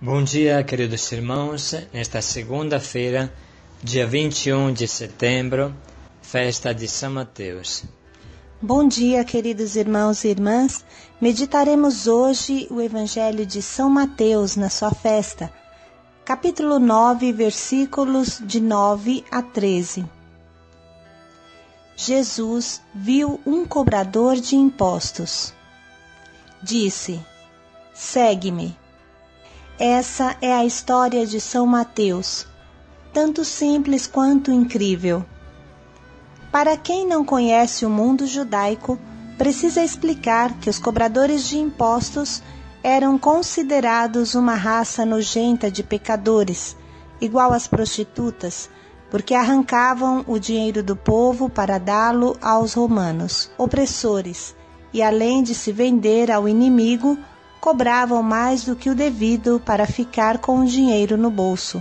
Bom dia, queridos irmãos. Nesta segunda-feira, dia 21 de setembro, festa de São Mateus. Bom dia, queridos irmãos e irmãs. Meditaremos hoje o Evangelho de São Mateus na sua festa, capítulo 9, versículos de 9 a 13. Jesus viu um cobrador de impostos. Disse: "Segue-me." Essa é a história de São Mateus, tanto simples quanto incrível. Para quem não conhece o mundo judaico, precisa explicar que os cobradores de impostos eram considerados uma raça nojenta de pecadores, igual às prostitutas, porque arrancavam o dinheiro do povo para dá-lo aos romanos, opressores, e além de se vender ao inimigo, cobravam mais do que o devido para ficar com o dinheiro no bolso.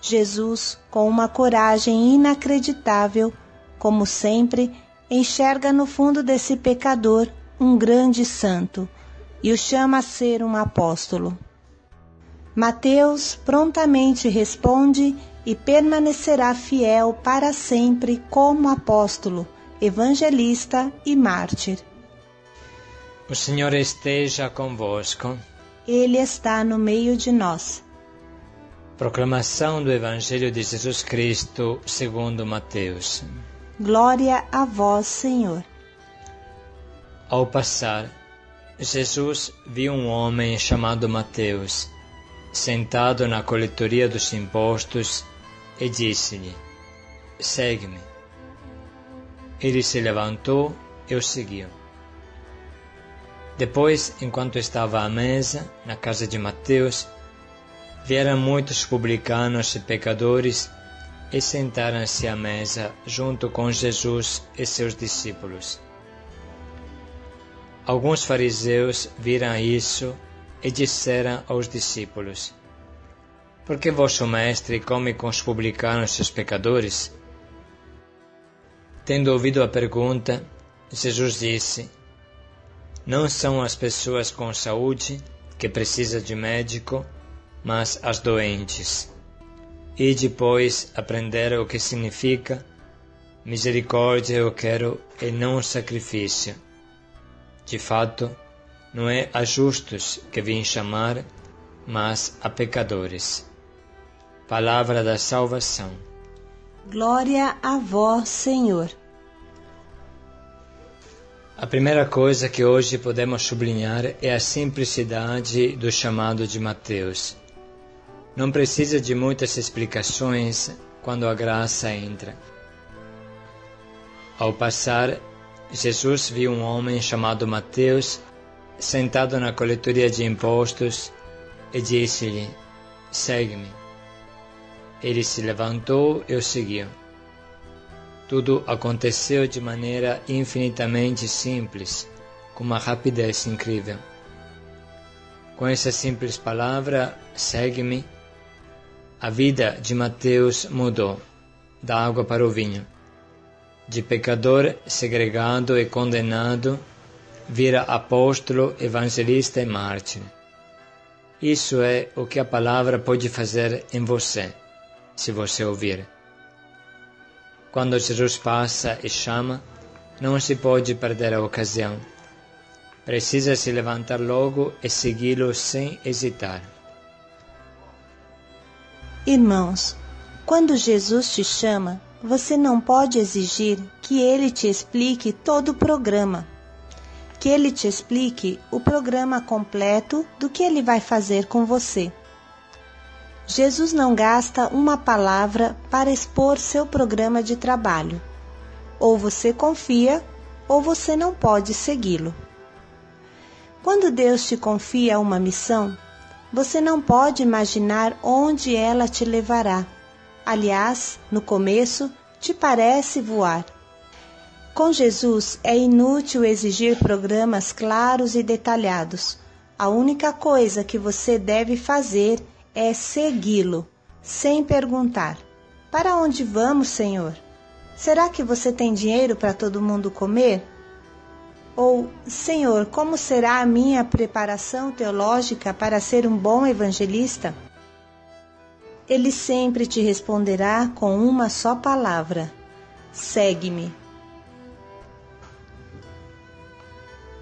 Jesus, com uma coragem inacreditável, como sempre, enxerga no fundo desse pecador um grande santo e o chama a ser um apóstolo. Mateus prontamente responde e permanecerá fiel para sempre como apóstolo, evangelista e mártir. O Senhor esteja convosco. Ele está no meio de nós. Proclamação do Evangelho de Jesus Cristo segundo Mateus. Glória a vós, Senhor. Ao passar, Jesus viu um homem chamado Mateus, sentado na coletoria dos impostos, e disse-lhe: "Segue-me." Ele se levantou e o seguiu. Depois, enquanto estava à mesa, na casa de Mateus, vieram muitos publicanos e pecadores e sentaram-se à mesa junto com Jesus e seus discípulos. Alguns fariseus viram isso e disseram aos discípulos: "Por que vosso mestre come com os publicanos e os pecadores?" Tendo ouvido a pergunta, Jesus disse: "Não são as pessoas com saúde que precisam de médico, mas as doentes. E depois aprender o que significa misericórdia eu quero e não sacrifício. De fato, não é a justos que vim chamar, mas a pecadores." Palavra da salvação. Glória a vós, Senhor. A primeira coisa que hoje podemos sublinhar é a simplicidade do chamado de Mateus. Não precisa de muitas explicações quando a graça entra. Ao passar, Jesus viu um homem chamado Mateus sentado na coletoria de impostos e disse-lhe: "Segue-me." Ele se levantou e o seguiu. Tudo aconteceu de maneira infinitamente simples, com uma rapidez incrível. Com essa simples palavra, "segue-me", a vida de Mateus mudou, da água para o vinho. De pecador segregado e condenado, vira apóstolo, evangelista e mártir. Isso é o que a palavra pode fazer em você, se você ouvir. Quando Jesus passa e chama, não se pode perder a ocasião. Precisa se levantar logo e segui-lo sem hesitar. Irmãos, quando Jesus te chama, você não pode exigir que ele te explique todo o programa, que ele te explique o programa completo do que ele vai fazer com você. Jesus não gasta uma palavra para expor seu programa de trabalho. Ou você confia, ou você não pode segui-lo. Quando Deus te confia uma missão, você não pode imaginar onde ela te levará. Aliás, no começo, te parece voar. Com Jesus é inútil exigir programas claros e detalhados. A única coisa que você deve fazer é segui-lo, sem perguntar: "Para onde vamos, Senhor? Será que você tem dinheiro para todo mundo comer?" Ou, Senhor, como será a minha preparação teológica para ser um bom evangelista? Ele sempre te responderá com uma só palavra: segue-me.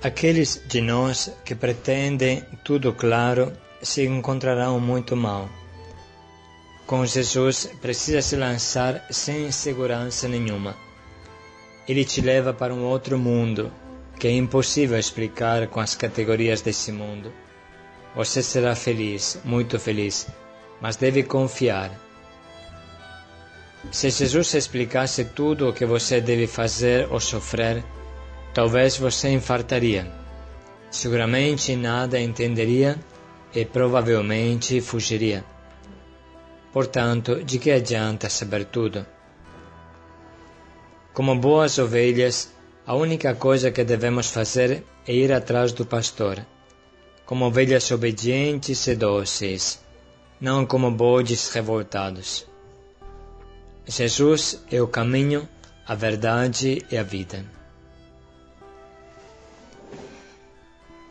Aqueles de nós que pretendem tudo claro se encontrarão muito mal. Com Jesus precisa se lançar sem segurança nenhuma. Ele te leva para um outro mundo que é impossível explicar com as categorias desse mundo. Você será feliz, muito feliz, mas deve confiar. Se Jesus explicasse tudo o que você deve fazer ou sofrer, talvez você infartaria. Seguramente nada entenderia e provavelmente fugiria. Portanto, de que adianta saber tudo? Como boas ovelhas, a única coisa que devemos fazer é ir atrás do pastor, como ovelhas obedientes e dóceis, não como bodes revoltados. Jesus é o caminho, a verdade e a vida.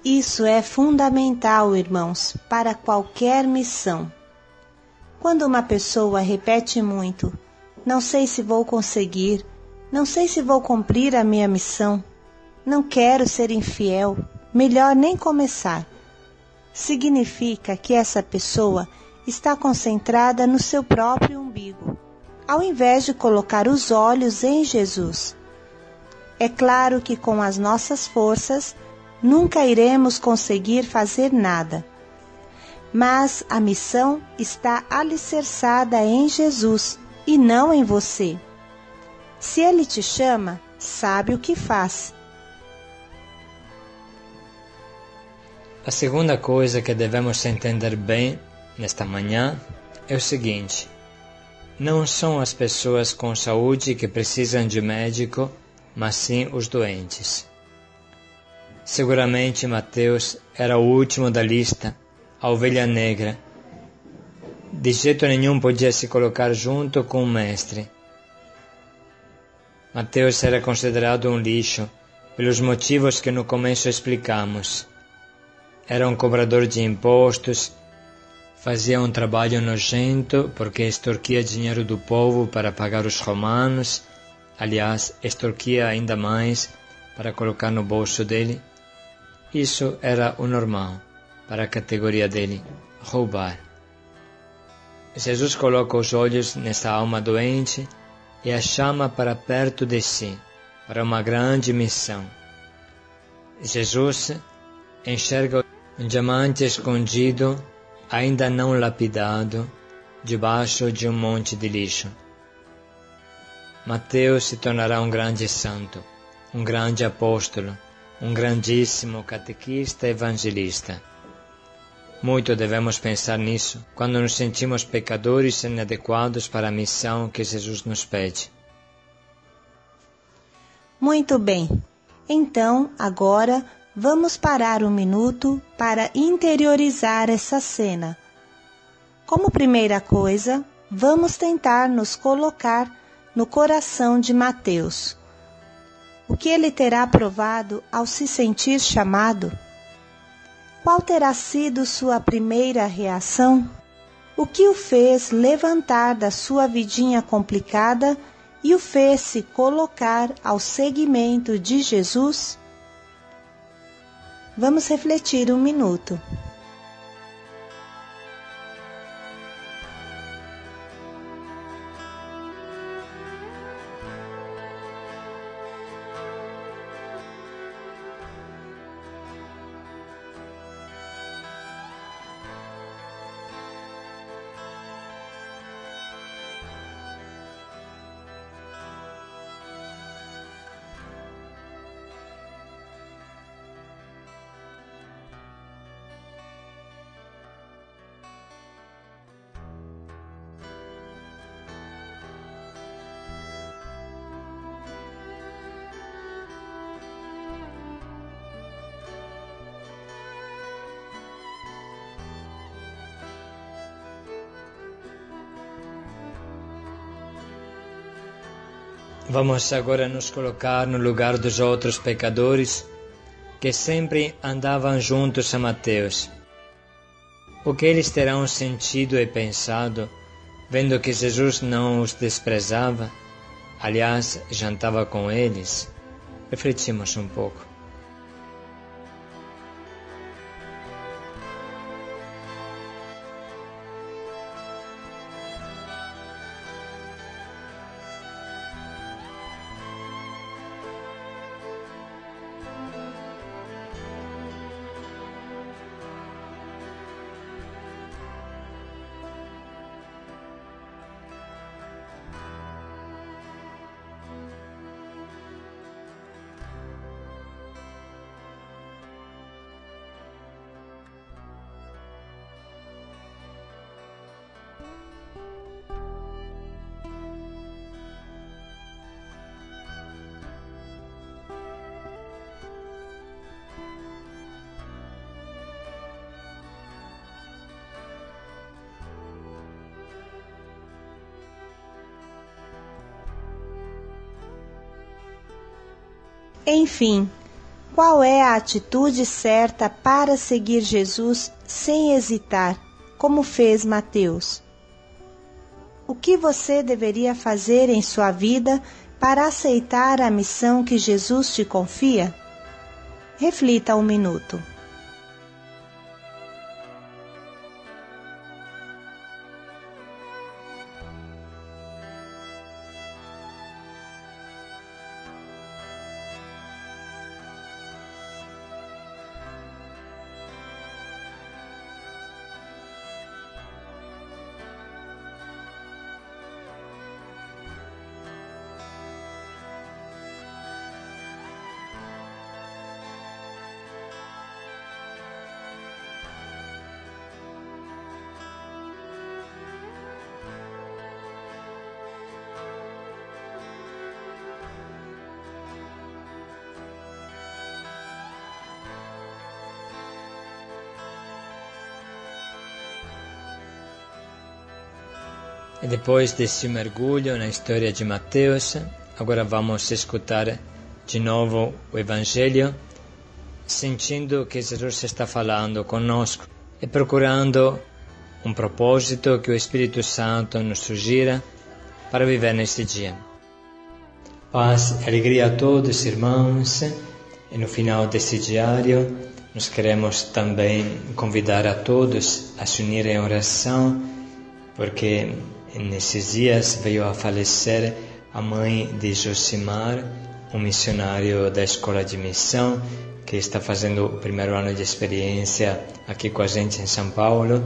Isso é fundamental, irmãos, para qualquer missão. Quando uma pessoa repete muito, não sei se vou conseguir, não sei se vou cumprir a minha missão, não quero ser infiel, melhor nem começar. Significa que essa pessoa está concentrada no seu próprio umbigo, ao invés de colocar os olhos em Jesus. É claro que com as nossas forças nunca iremos conseguir fazer nada, mas a missão está alicerçada em Jesus e não em você. Se Ele te chama, sabe o que faz. A segunda coisa que devemos entender bem nesta manhã é o seguinte: não são as pessoas com saúde que precisam de médico, mas sim os doentes. Seguramente Mateus era o último da lista, a ovelha negra. De jeito nenhum podia se colocar junto com o mestre. Mateus era considerado um lixo, pelos motivos que no começo explicamos. Era um cobrador de impostos, fazia um trabalho nojento porque extorquia dinheiro do povo para pagar os romanos, aliás, extorquia ainda mais para colocar no bolso dele. Isso era o normal para a categoria dele, roubar. Jesus coloca os olhos nessa alma doente e a chama para perto de si, para uma grande missão. Jesus enxerga um diamante escondido, ainda não lapidado, debaixo de um monte de lixo. Mateus se tornará um grande santo, um grande apóstolo, um grandíssimo catequista e evangelista. Muito devemos pensar nisso quando nos sentimos pecadores e inadequados para a missão que Jesus nos pede. Muito bem. Então, agora, vamos parar um minuto para interiorizar essa cena. Como primeira coisa, vamos tentar nos colocar no coração de Mateus. O que ele terá provado ao se sentir chamado? Qual terá sido sua primeira reação? O que o fez levantar da sua vidinha complicada e o fez se colocar ao seguimento de Jesus? Vamos refletir um minuto. Vamos agora nos colocar no lugar dos outros pecadores que sempre andavam juntos a Mateus. O que eles terão sentido e pensado, vendo que Jesus não os desprezava, aliás, jantava com eles? Refletimos um pouco. Enfim, qual é a atitude certa para seguir Jesus sem hesitar, como fez Mateus? O que você deveria fazer em sua vida para aceitar a missão que Jesus te confia? Reflita um minuto. E depois desse mergulho na história de Mateus, agora vamos escutar de novo o Evangelho, sentindo que Jesus está falando conosco e procurando um propósito que o Espírito Santo nos sugira para viver neste dia. Paz e alegria a todos, irmãos, e no final deste diário nós queremos também convidar a todos a se unir em oração, porque nesses dias veio a falecer a mãe de Josimar, um missionário da Escola de Missão, que está fazendo o primeiro ano de experiência aqui com a gente em São Paulo.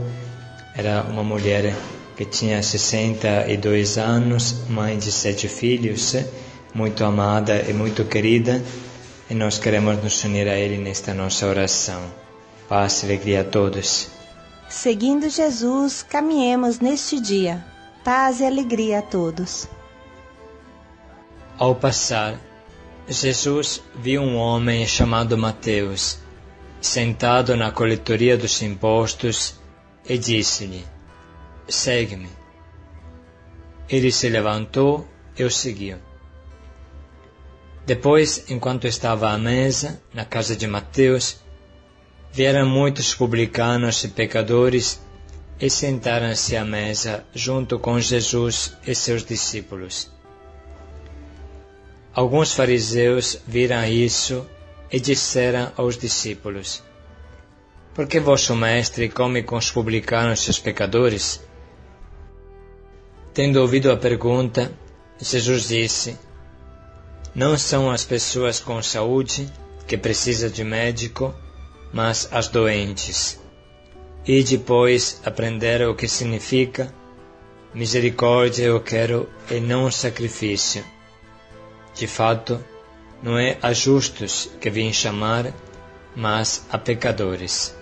Era uma mulher que tinha 62 anos, mãe de 7 filhos, muito amada e muito querida, e nós queremos nos unir a ele nesta nossa oração. Paz e alegria a todos. Seguindo Jesus, caminhemos neste dia. Paz e alegria a todos. Ao passar, Jesus viu um homem chamado Mateus, sentado na coletoria dos impostos, e disse-lhe: "Segue-me." Ele se levantou e o seguiu. Depois, enquanto estava à mesa, na casa de Mateus, vieram muitos publicanos e pecadores e sentaram-se à mesa junto com Jesus e seus discípulos. Alguns fariseus viram isso e disseram aos discípulos: "Por que vosso mestre come com os publicanos e os pecadores?" Tendo ouvido a pergunta, Jesus disse: "Não são as pessoas com saúde que precisam de médico, mas as doentes. E depois aprender o que significa: misericórdia eu quero e não sacrifício. De fato, não é a justos que vim chamar, mas a pecadores."